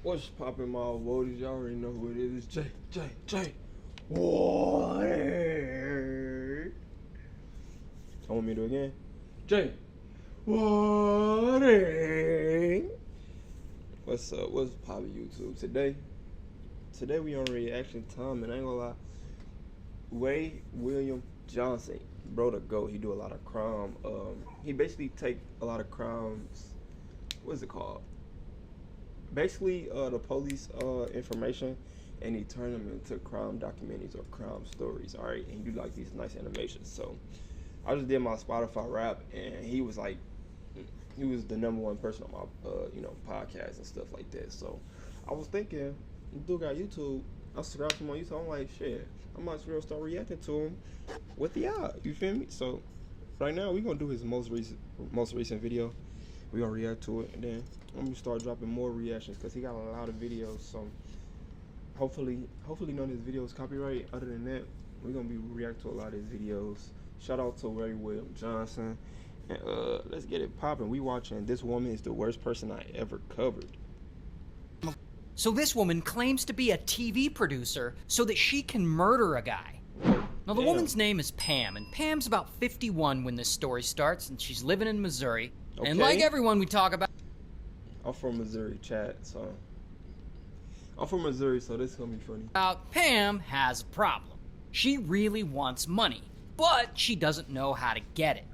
What's popping my voters? Y'all already know who it is. Jay. Water. I want me to do it again. Jay. Water. What's up? What's popping YouTube? Today we on reaction time, and I ain't gonna lie. Ray William Johnson, bro, the GOAT. He do a lot of crime. He basically take a lot of crimes. What is it called? Basically, the police information, and he turn them into crime documentaries or crime stories. All right, and he do like these nice animations. So I just did my Spotify rap, and he was like, he was the #1 person on my podcast and stuff like that. So I was thinking, dude got YouTube. I subscribed to him on YouTube. I'm like, shit, I might as well start reacting to him with the eye. You feel me? So right now we gonna do his most recent video. We gonna react to it, and then I'm gonna start dropping more reactions because he got a lot of videos. So hopefully none of his videos copyright. Other than that, we're gonna be reacting to a lot of his videos. Shout out to Ray William Johnson, and let's get it popping. We watching This Woman Is the Worst Person I Ever Covered. So this woman claims to be a TV producer so that she can murder a guy. Now the woman's name is Pam, and Pam's about 51 when this story starts, and she's living in Missouri. Okay. And like everyone we talk about, I'm from Missouri, chat, so I'm from Missouri, so this is gonna be funny. Pam has a problem. She really wants money, but she doesn't know how to get it.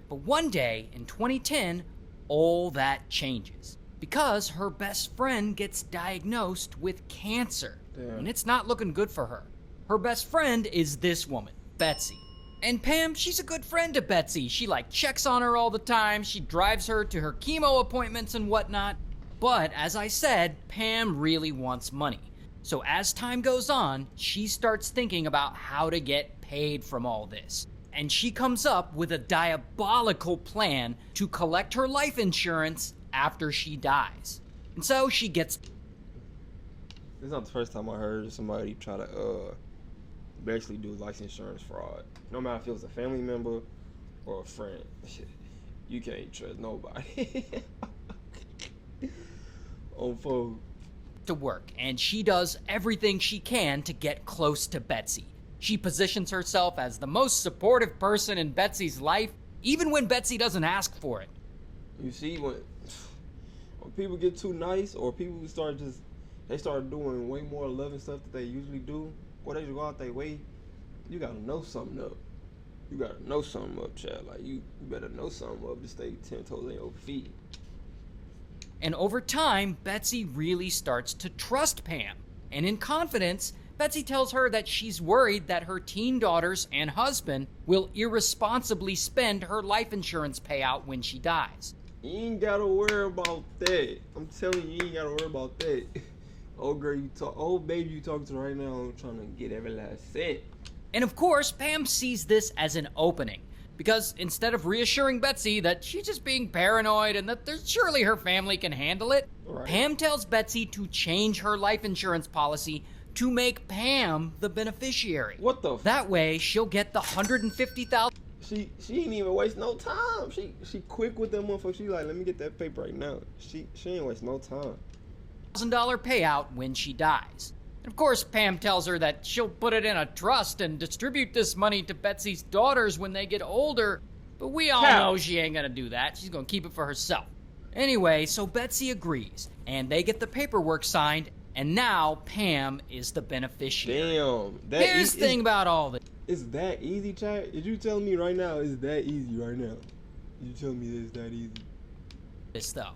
But one day in 2010, all that changes because her best friend gets diagnosed with cancer. Damn. And it's not looking good for her. Her best friend is this woman, Betsy. And Pam, she's a good friend to Betsy. She checks on her all the time. She drives her to her chemo appointments and whatnot. But as I said, Pam really wants money. So as time goes on, she starts thinking about how to get paid from all this. And she comes up with a diabolical plan to collect her life insurance after she dies. And so she gets... This is not the first time I heard somebody try to basically do life insurance fraud. No matter if it was a family member or a friend. You can't trust nobody. On phone. To work, and she does everything she can to get close to Betsy. She positions herself as the most supportive person in Betsy's life, even when Betsy doesn't ask for it. You see, when people get too nice, or people start doing way more loving stuff that they usually do, or they just go out their way, you gotta know something up. You gotta know something up, Chad. Like, you better know something up to stay 10 toes on your feet. And over time, Betsy really starts to trust Pam. And in confidence, Betsy tells her that she's worried that her teen daughters and husband will irresponsibly spend her life insurance payout when she dies. You ain't gotta worry about that. I'm telling you, you ain't gotta worry about that. Old girl old baby you talking to right now, I'm trying to get every last cent. And of course, Pam sees this as an opening. Because instead of reassuring Betsy that she's just being paranoid and that surely her family can handle it, right, Pam tells Betsy to change her life insurance policy to make Pam the beneficiary. What the? That way, she'll get the $150,000. She ain't even waste no time. She quick with that motherfucker. She like, let me get that paper right now. She ain't waste no time. $1,000 payout when she dies. And of course, Pam tells her that she'll put it in a trust and distribute this money to Betsy's daughters when they get older, but we all know she ain't gonna do that. She's gonna keep it for herself. Anyway, so Betsy agrees, and they get the paperwork signed, and now Pam is the beneficiary. Damn. Here's the thing about all this. It's that easy, chat? Did you tell me right now it's that easy right now? Did you tell me it's that easy? This though.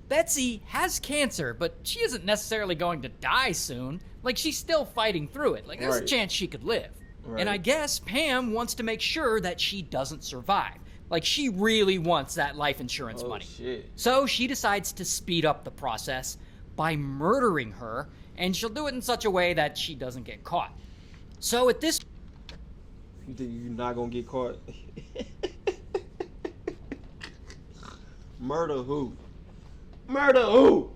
Betsy has cancer, but she isn't necessarily going to die soon. She's still fighting through it. There's a chance she could live. Right. And I guess Pam wants to make sure that she doesn't survive. She really wants that life insurance money. Shit. So she decides to speed up the process by murdering her, and she'll do it in such a way that she doesn't get caught. So at this... You think you're not gonna get caught? Murder who? Murder who?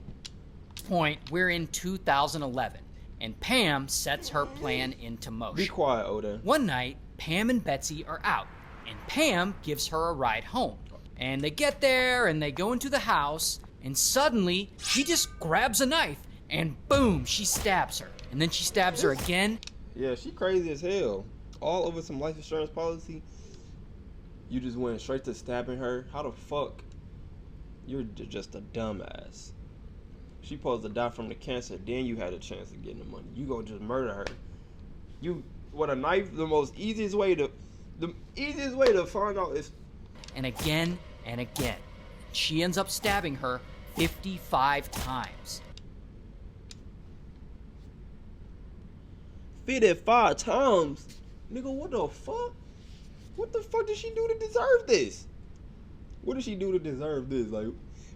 Point, we're in 2011, and Pam sets her plan into motion. Be quiet, Oda. One night, Pam and Betsy are out, and Pam gives her a ride home. And they get there, and they go into the house, and suddenly, she just grabs a knife and boom, she stabs her. And then she stabs her again. Yeah, she crazy as hell. All over some life insurance policy. You just went straight to stabbing her. How the fuck? You're just a dumbass. She supposed to die from the cancer, then you had a chance of getting the money. You gonna just murder her. You with a knife, the easiest way to find out is. And again and again. She ends up stabbing her 55 times. 55 times? Nigga, what the fuck? What the fuck did she do to deserve this? What did she do to deserve this? Like,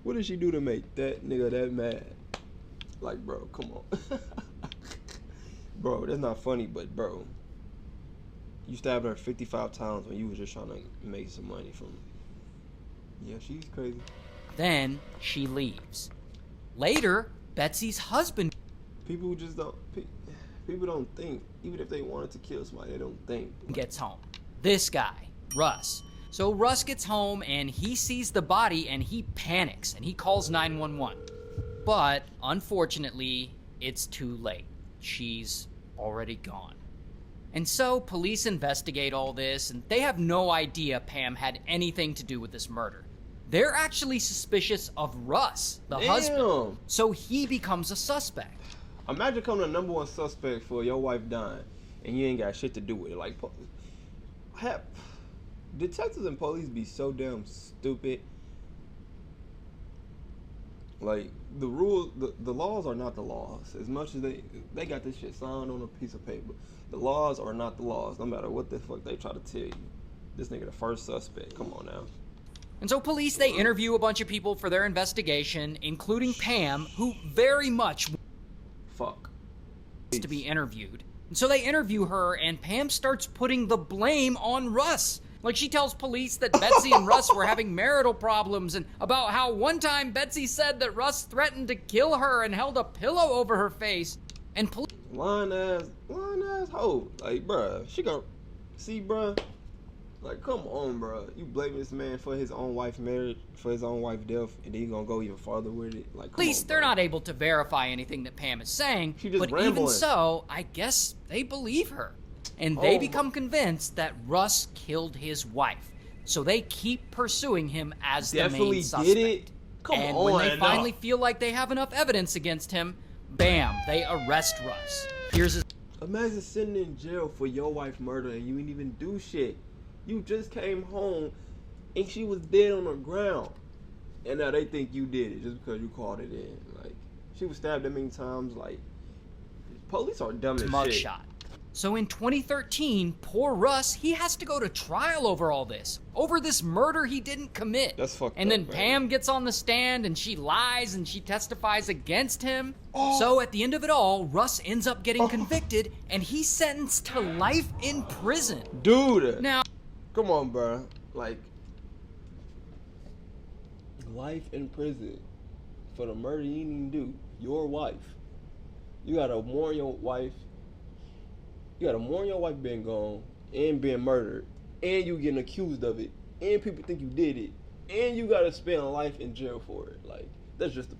what did she do to make that nigga that mad? Like, bro, come on. Bro, that's not funny, but bro, you stabbed her 55 times when you was just trying to make some money from. Yeah, she's crazy. Then she leaves. Later, Betsy's husband. People just don't. People don't think. Even if they wanted to kill somebody, they don't think. Gets home. This guy, Russ. So Russ gets home and he sees the body and he panics and he calls 911. But unfortunately, it's too late. She's already gone. And so police investigate all this and they have no idea Pam had anything to do with this murder. They're actually suspicious of Russ, the husband. So he becomes a suspect. Imagine coming the number one suspect for your wife dying and you ain't got shit to do with it. Like, detectives and police be so damn stupid. Like, the rules, the laws are not the laws. As much as they got this shit signed on a piece of paper, the laws are not the laws, no matter what the fuck they try to tell you. This nigga the first suspect. Come on now. And so police, they interview a bunch of people for their investigation, including Pam, who very much wants to be interviewed. And so they interview her, and Pam starts putting the blame on Russ. Like, she tells police that Betsy and Russ were having marital problems, and about how one time Betsy said that Russ threatened to kill her and held a pillow over her face. And police... Lying ass hoe. Like, bruh, she gon' see, bruh. Like, come on, bruh. You blame this man for his own wife marriage, for his own wife death, and then you gonna go even farther with it? Like, come police, on, they're not able to verify anything that Pam is saying, but rambling. Even so, I guess they believe her. And they become convinced that Russ killed his wife. So they keep pursuing him as the main suspect. Did it? Come and on, when they finally feel like they have enough evidence against him, bam, they arrest Russ. Here's his... Imagine sitting in jail for your wife murder and you ain't even do shit. You just came home and she was dead on the ground. And now they think you did it just because you called it in. Like, she was stabbed that many times. Like, police are dumb as shit. Mugshot. So in 2013, poor Russ, he has to go to trial over all this. Over this murder he didn't commit. That's fucked and up, then man. Pam gets on the stand and she lies and she testifies against him. So at the end of it all, Russ ends up getting convicted and he's sentenced to life in prison. Dude. Now, come on, bro. Like, life in prison for the murder you didn't even do. Your wife. You gotta mourn your wife. You gotta mourn your wife being gone and being murdered, and you getting accused of it, and people think you did it, and you gotta spend life in jail for it. Like, that's just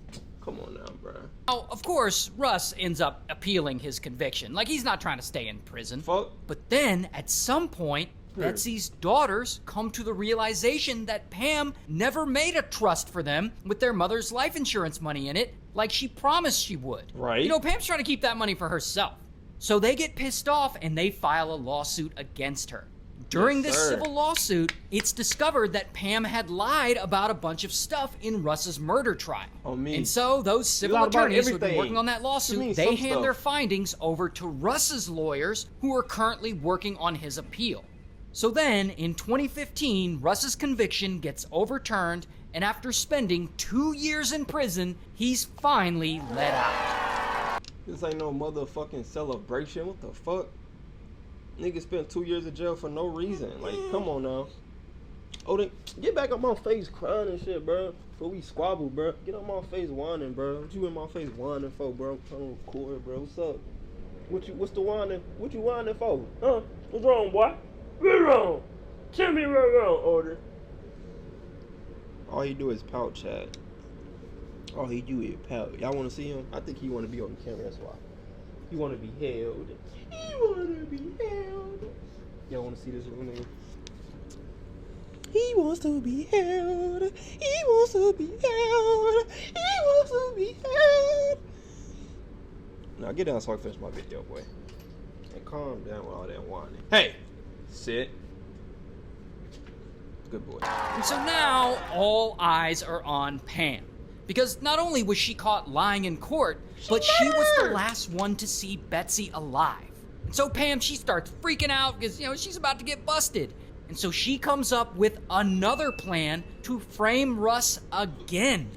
come on now, bro. Now, of course, Russ ends up appealing his conviction. Like, he's not trying to stay in prison. Fuck. But then, at some point, Betsy's daughters come to the realization that Pam never made a trust for them with their mother's life insurance money in it, like she promised she would. Right. You know, Pam's trying to keep that money for herself. So they get pissed off and they file a lawsuit against her. During this civil lawsuit, it's discovered that Pam had lied about a bunch of stuff in Russ's murder trial. Oh, me. And so those civil lied about attorneys who've been everything. working on that lawsuit, they hand their findings over to Russ's lawyers, who are currently working on his appeal. So then, in 2015, Russ's conviction gets overturned, and after spending 2 years in prison, he's finally let out. This ain't no motherfucking celebration. What the fuck? Nigga spent 2 years in jail for no reason. Like, come on now. Oh, then get back on my face crying and shit, bro. Before we squabble, bro. Get on my face whining, bro. What you in my face whining for, bro? I'm trying to record, bro. What's up? What's the whining? What you whining for? Huh? What's wrong, boy? What's wrong? Tell me what's wrong, Order. All you do is pout chat. Oh, he do it, pal. Y'all want to see him? I think he want to be on the camera. That's why. He want to be held. He want to be held. Y'all want to see this little nigga? He wants to be held. He wants to be held. He wants to be held. Now get down so I can finish my video, boy. And calm down with all that whining. Hey, sit. Good boy. And so now all eyes are on Pam. Because not only was she caught lying in court, but she was the last one to see Betsy alive. And so Pam, she starts freaking out because, she's about to get busted. And so she comes up with another plan to frame Russ again.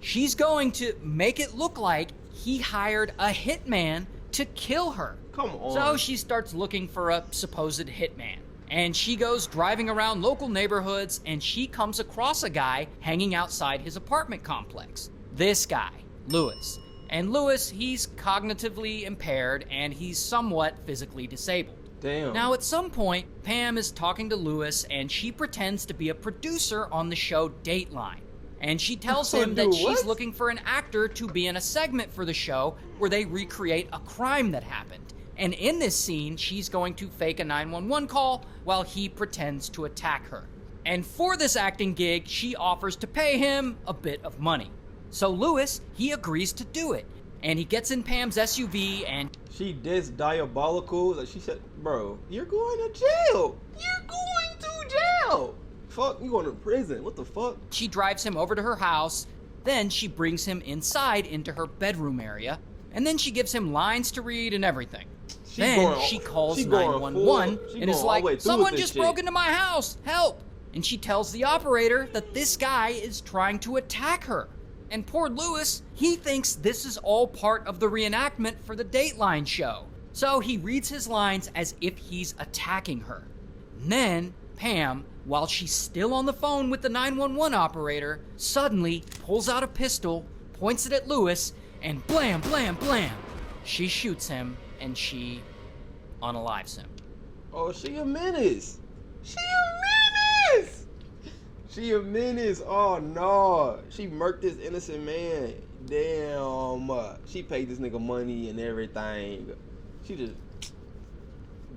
She's going to make it look like he hired a hitman to kill her. Come on. So she starts looking for a supposed hitman. And she goes driving around local neighborhoods and she comes across a guy hanging outside his apartment complex. This guy, Lewis. And Lewis, he's cognitively impaired and he's somewhat physically disabled. Damn. Now, at some point, Pam is talking to Lewis and she pretends to be a producer on the show Dateline. And she tells him that she's looking for an actor to be in a segment for the show where they recreate a crime that happened. And in this scene, she's going to fake a 911 call while he pretends to attack her. And for this acting gig, she offers to pay him a bit of money. So Lewis, he agrees to do it. And he gets in Pam's SUV and... She this diabolical. Like she said, bro, you're going to jail. You're going to jail. Fuck, you going to prison. What the fuck? She drives him over to her house. Then she brings him inside into her bedroom area. And then she gives him lines to read and everything. She calls 911 and is like, someone just broke into my house, help! And she tells the operator that this guy is trying to attack her. And poor Lewis, he thinks this is all part of the reenactment for the Dateline show. So he reads his lines as if he's attacking her. And then Pam, while she's still on the phone with the 911 operator, suddenly pulls out a pistol, points it at Lewis, and blam, blam, blam. She shoots him and she unalives him. Oh, she a menace. She a menace. She a menace. Oh, no. She murked this innocent man. Damn. She paid this nigga money and everything. She just...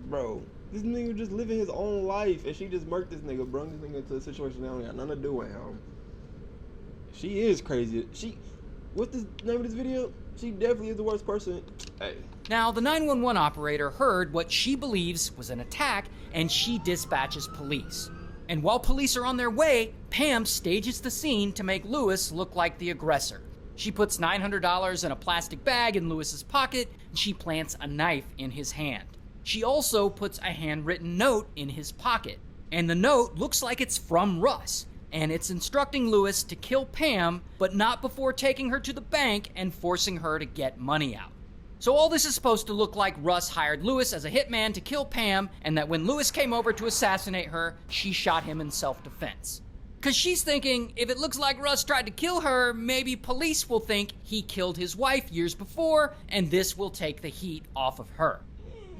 Bro, this nigga just living his own life and she just murked this nigga, brung this nigga into a situation that don't got nothing to do with him. She is crazy. What's the name of this video? She definitely is the worst person. Hey. Now, the 911 operator heard what she believes was an attack, and she dispatches police. And while police are on their way, Pam stages the scene to make Lewis look like the aggressor. She puts $900 in a plastic bag in Lewis's pocket, and she plants a knife in his hand. She also puts a handwritten note in his pocket. And the note looks like it's from Russ. And it's instructing Lewis to kill Pam, but not before taking her to the bank and forcing her to get money out. So all this is supposed to look like Russ hired Lewis as a hitman to kill Pam, and that when Lewis came over to assassinate her, she shot him in self-defense. Because she's thinking, if it looks like Russ tried to kill her, maybe police will think he killed his wife years before, and this will take the heat off of her.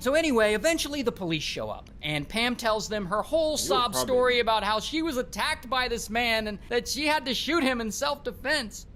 So anyway, eventually the police show up, and Pam tells them her whole sob story about how she was attacked by this man and that she had to shoot him in self-defense.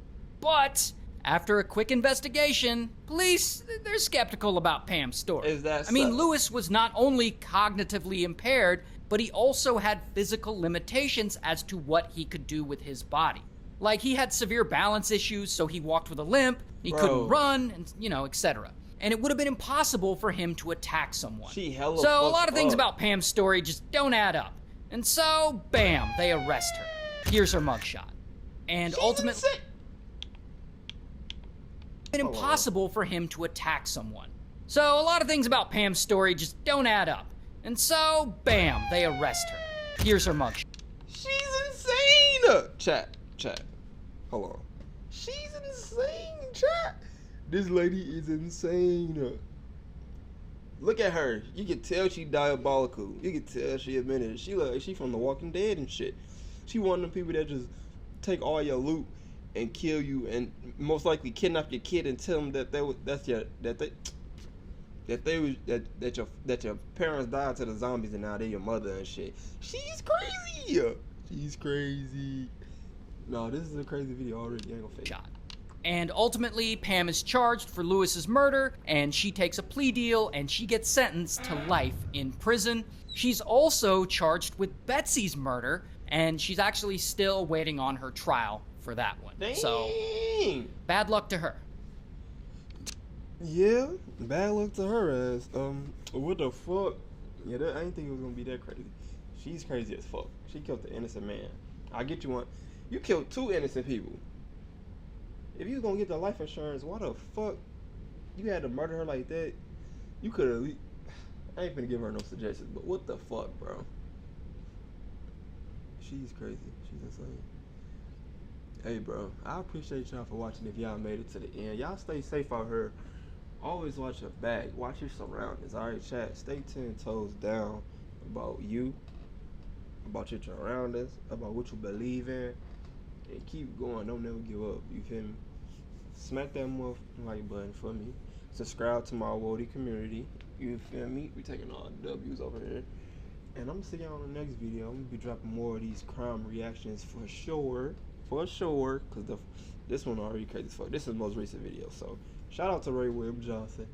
But after a quick investigation, police, they're skeptical about Pam's story. Lewis was not only cognitively impaired, but he also had physical limitations as to what he could do with his body. Like, he had severe balance issues, so he walked with a limp, he couldn't run, and, etc. And it would have been impossible for him to attack someone. So a lot of things about Pam's story just don't add up. And so, bam, they arrest her. Here's her mugshot. And ultimately, it's impossible for him to attack someone. So a lot of things about Pam's story just don't add up. And so, bam, they arrest her. Here's her mugshot. She's insane! Chat. Hold on. She's insane, chat. This lady is insane. Look at her. You can tell she diabolical. You can tell she a menace. She from The Walking Dead and shit. She one of them people that just take all your loot and kill you and most likely kidnap your kid and tell them that your parents died to the zombies and now they're your mother and shit. She's crazy. She's crazy. No, this is a crazy video already. I ain't gonna fake it. And ultimately, Pam is charged for Lewis's murder, and she takes a plea deal, and she gets sentenced to life in prison. She's also charged with Betsy's murder, and she's actually still waiting on her trial for that one. Dang. So, bad luck to her. Yeah, bad luck to her ass. What the fuck? Yeah, I didn't think it was gonna be that crazy. She's crazy as fuck. She killed an innocent man. I get you one. You killed 2 innocent people. If you was gonna get the life insurance, why the fuck you had to murder her like that? You could have. I ain't finna give her no suggestions, but what the fuck, bro? She's crazy. She's insane. Hey, bro, I appreciate y'all for watching. If y'all made it to the end, y'all stay safe out here. Always watch your back. Watch your surroundings. All right, chat. Stay 10 toes down about you, about your surroundings, about what you believe in, and keep going. Don't never give up. You feel me? Smack that like button for me. Subscribe to my Wody community. You feel me? We taking all W's over here. And I'm gonna see y'all on the next video. I'm gonna be dropping more of these crime reactions for sure. For sure. Cause this one already crazy as fuck. This is the most recent video. So shout out to Ray William Johnson.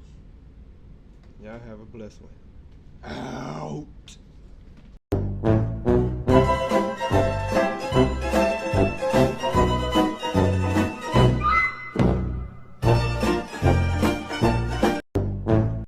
Y'all have a blessed one. Out.